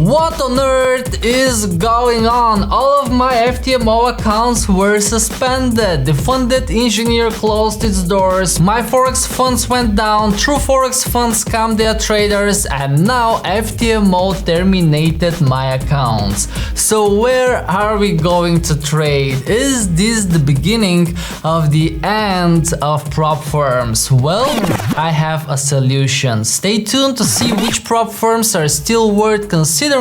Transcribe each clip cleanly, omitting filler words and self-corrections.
What on earth is going on? All of my Ftmo accounts were suspended. The funded engineer closed its doors. My Forex funds went down. True Forex funds scammed their traders, and now Ftmo terminated my accounts. So where are we going to trade? Is this the beginning of the end of prop firms? Well, I have a solution. Stay tuned to see which prop firms are still worth considering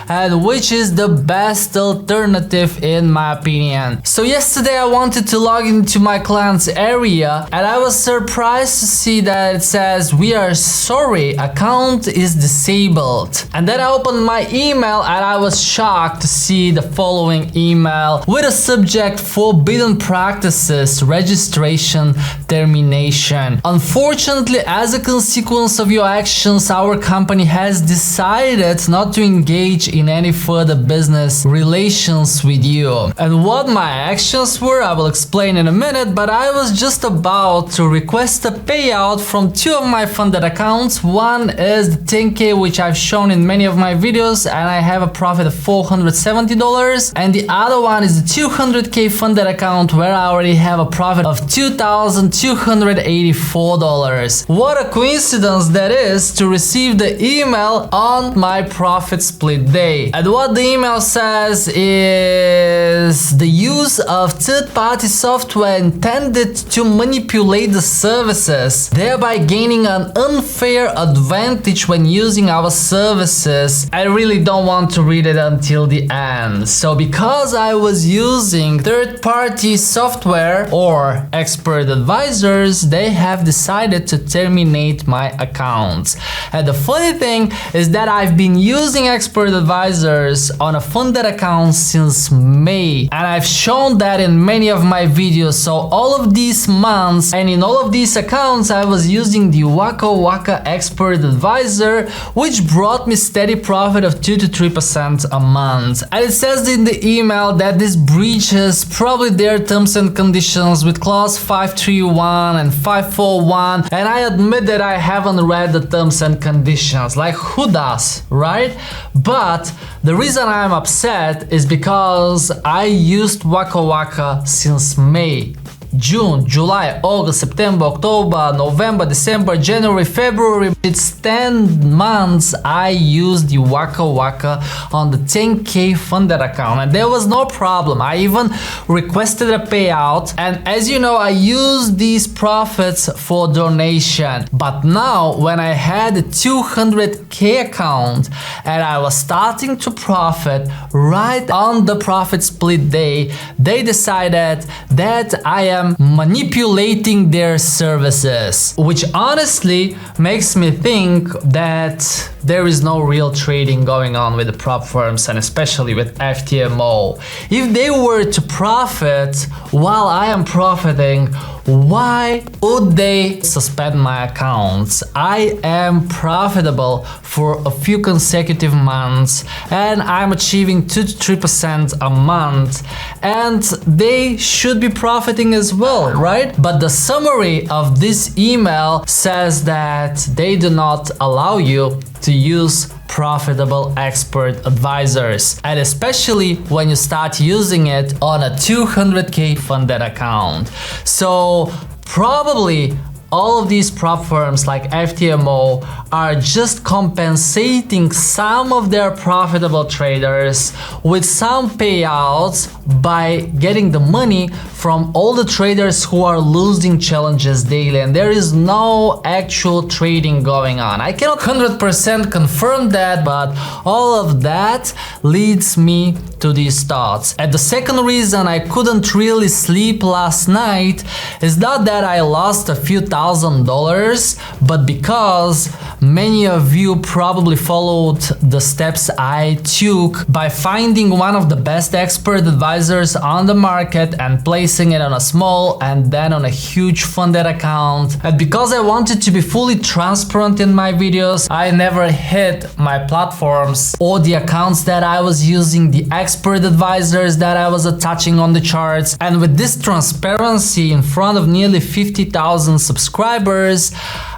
and which is the best alternative in my opinion. So yesterday I wanted to log into my client's area and I was surprised to see that it says we are sorry, account is disabled. And then I opened my email and I was shocked to see the following email with a subject: forbidden practices, registration, termination. Unfortunately, as a consequence of your actions, our company has decided not to engage in any further business relations with you. And what my actions were, I will explain in a minute, but I was just about to request a payout from two of my funded accounts. One is the 10K, which I've shown in many of my videos, and I have a profit of $470, and the other one is the 200K funded account where I already have a profit of $2,284. What a coincidence that is to receive the email on my profit split day. And what the email says is the use of third-party software intended to manipulate the services, thereby gaining an unfair advantage when using our services. I really don't want to read it until the end. So because I was using third-party software or expert advisors, they have decided to terminate my accounts. And the funny thing is that I've been using expert advisors on a funded account since May, and I've shown that in many of my videos. So all of these months and in all of these accounts I was using the Waka Waka expert advisor, which brought me steady profit of 2 to 3% a month. And it says in the email that this breaches probably their terms and conditions with clause 531 and 541, and I admit that I haven't read the terms and conditions. Like, who does, right? But the reason I'm upset is because I used Waka Waka since May, June, July, August, September, October, November, December, January, February. It's 10 months I used the Waka Waka on the 10K funded account and there was no problem. I even requested a payout, and as you know, I used these profits for donation. But now when I had a 200K account and I was starting to profit right on the profit split day, they decided that I am manipulating their services, which honestly makes me think that there is no real trading going on with the prop firms and especially with Ftmo. If they were to profit while I am profiting, why would they suspend my accounts? I am profitable for a few consecutive months and I'm achieving 2 to 3% a month, and they should be profiting as well, right? But the summary of this email says that they do not allow you to use profitable expert advisors, and especially when you start using it on a 200K funded account. So probably all of these prop firms like Ftmo are just compensating some of their profitable traders with some payouts by getting the money from all the traders who are losing challenges daily, and there is no actual trading going on. I cannot 100% confirm that, but all of that leads me to these thoughts. And the second reason I couldn't really sleep last night is not that I lost a few $1,000, but because many of you probably followed the steps I took by finding one of the best expert advisors on the market and placing it on a small and then on a huge funded account. And because I wanted to be fully transparent in my videos, I never hid my platforms or the accounts that I was using, the expert advisors that I was attaching on the charts. And with this transparency in front of nearly 50,000 subscribers,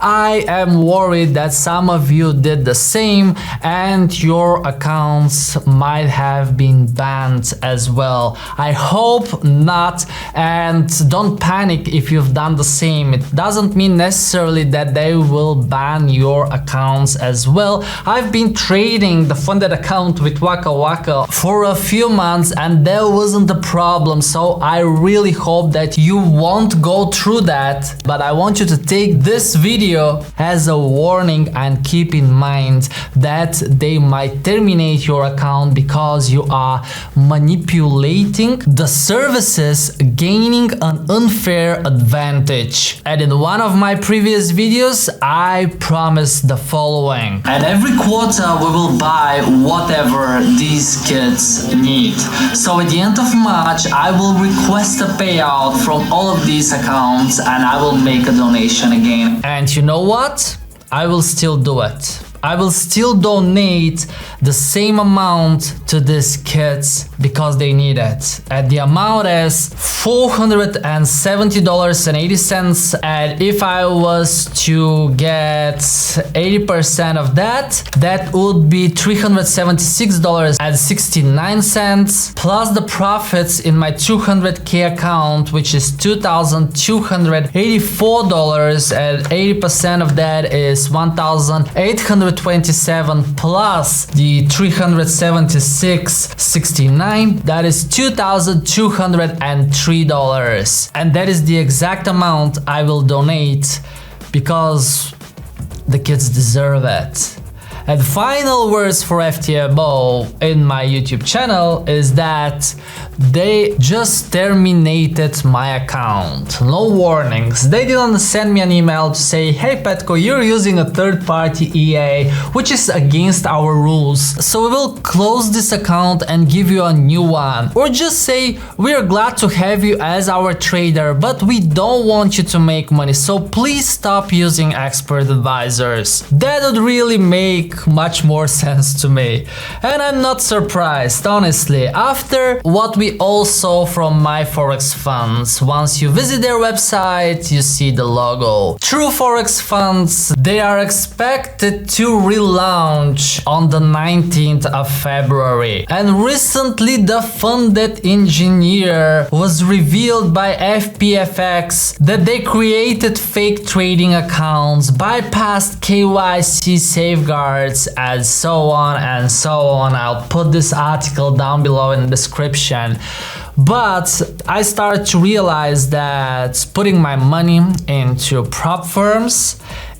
I am worried that some of you did the same and your accounts might have been banned as well. I hope not, and don't panic if you've done the same. It doesn't mean necessarily that they will ban your accounts as well. I've been trading the funded account with Waka Waka for a few months and there wasn't a problem, so I really hope that you won't go through that. But I want you to take this video as a warning and keep in mind that they might terminate your account because you are manipulating the services, gaining an unfair advantage. And in one of my previous videos I promised the following: and every quarter we will buy whatever these kids need. So at the end of March I will request a payout from all of these accounts and I will make a donation again. And you know what? I will still do it. I will still donate the same amount to these kids because they need it. And the amount is $470.80. And if I was to get 80% of that, that would be $376.69 plus the profits in my 200K account, which is $2,284, and 80% of that is $1,827 plus the $376.69, that is $2,203, and that is the exact amount I will donate because the kids deserve it. And final words for Ftmo in my YouTube channel is that they just terminated my account. No warnings. They didn't send me an email to say, hey Petko, you're using a third-party EA, which is against our rules, so we will close this account and give you a new one. Or just say, we are glad to have you as our trader, but we don't want you to make money, so please stop using expert advisors. That would really make much more sense to me. And I'm not surprised, honestly, after what we all saw from my Forex funds. Once you visit their website, you see the logo. True Forex funds, they are expected to relaunch on the 19th of February. And recently the funded engineer was revealed by FPFX that they created fake trading accounts, bypassed KYC safeguards, and so on and so on. I'll put this article down below in the description. But I started to realize that putting my money into prop firms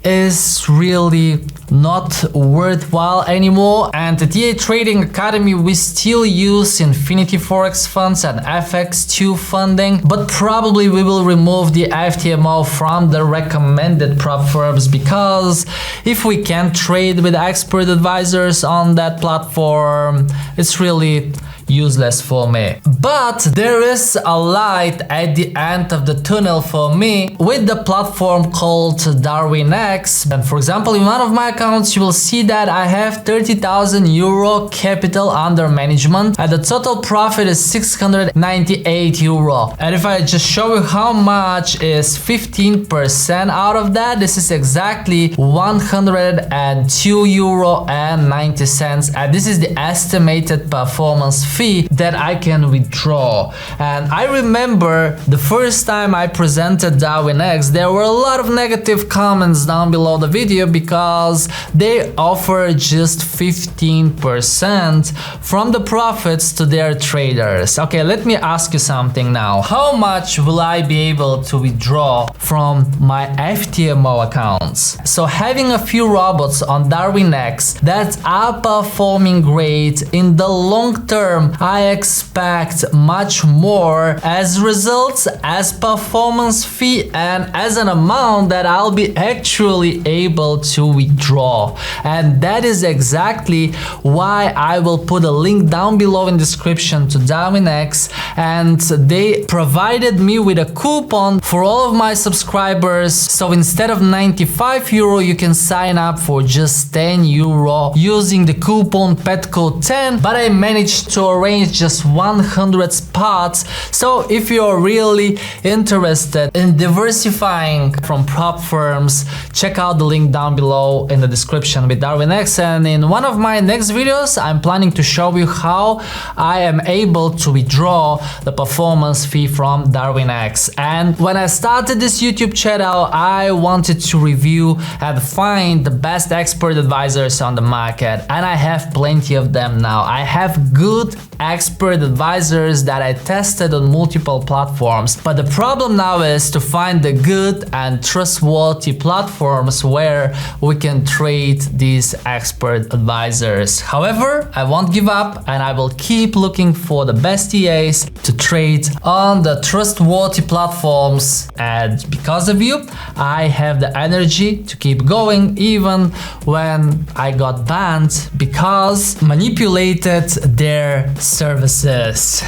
is really not worthwhile anymore. And at EA Trading Academy we still use Infinity Forex funds and FX2 funding, but probably we will remove the Ftmo from the recommended prop firms, because if we can't trade with expert advisors on that platform, it's really useless for me. But there is a light at the end of the tunnel for me with the platform called DarwinX. And for example, in one of my accounts you will see that I have 30,000 euro capital under management and the total profit is 698 euro. And if I just show you how much is 15% out of that, this is exactly 102 euro and 90 cents, and this is the estimated performance fee that I can withdraw. And I remember the first time I presented DarwinX, there were a lot of negative comments down below the video because they offer just 15% from the profits to their traders. Okay, let me ask you something now. How much will I be able to withdraw from my Ftmo accounts? So having a few robots on DarwinX that are performing great, in the long term I expect much more as results, as performance fee, and as an amount that I'll be actually able to withdraw. And that is exactly why I will put a link down below in the description to DarwinX, and they provided me with a coupon for all of my subscribers. So instead of 95 euro you can sign up for just 10 euro using the coupon PETCO10, but I managed to arrange just 100 spots. So if you're really interested in diversifying from prop firms, check out the link down below in the description with DarwinX. And in one of my next videos, I'm planning to show you how I am able to withdraw the performance fee from DarwinX. And when I started this YouTube channel, I wanted to review and find the best expert advisors on the market, and I have plenty of them now. I have good expert advisors that I tested on multiple platforms, but the problem now is to find the good and trustworthy platforms where we can trade these expert advisors. However, I won't give up and I will keep looking for the best EAs to trade on the trustworthy platforms, and because of you, I have the energy to keep going even when I got banned because manipulated their services.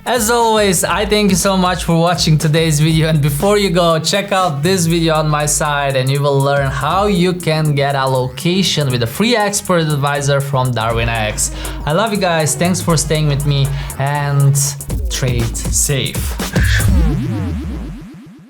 As always, I thank you so much for watching today's video, and before you go, check out this video on my side and you will learn how you can get allocation with a free expert advisor from DarwinX. I love you guys, thanks for staying with me, and trade safe.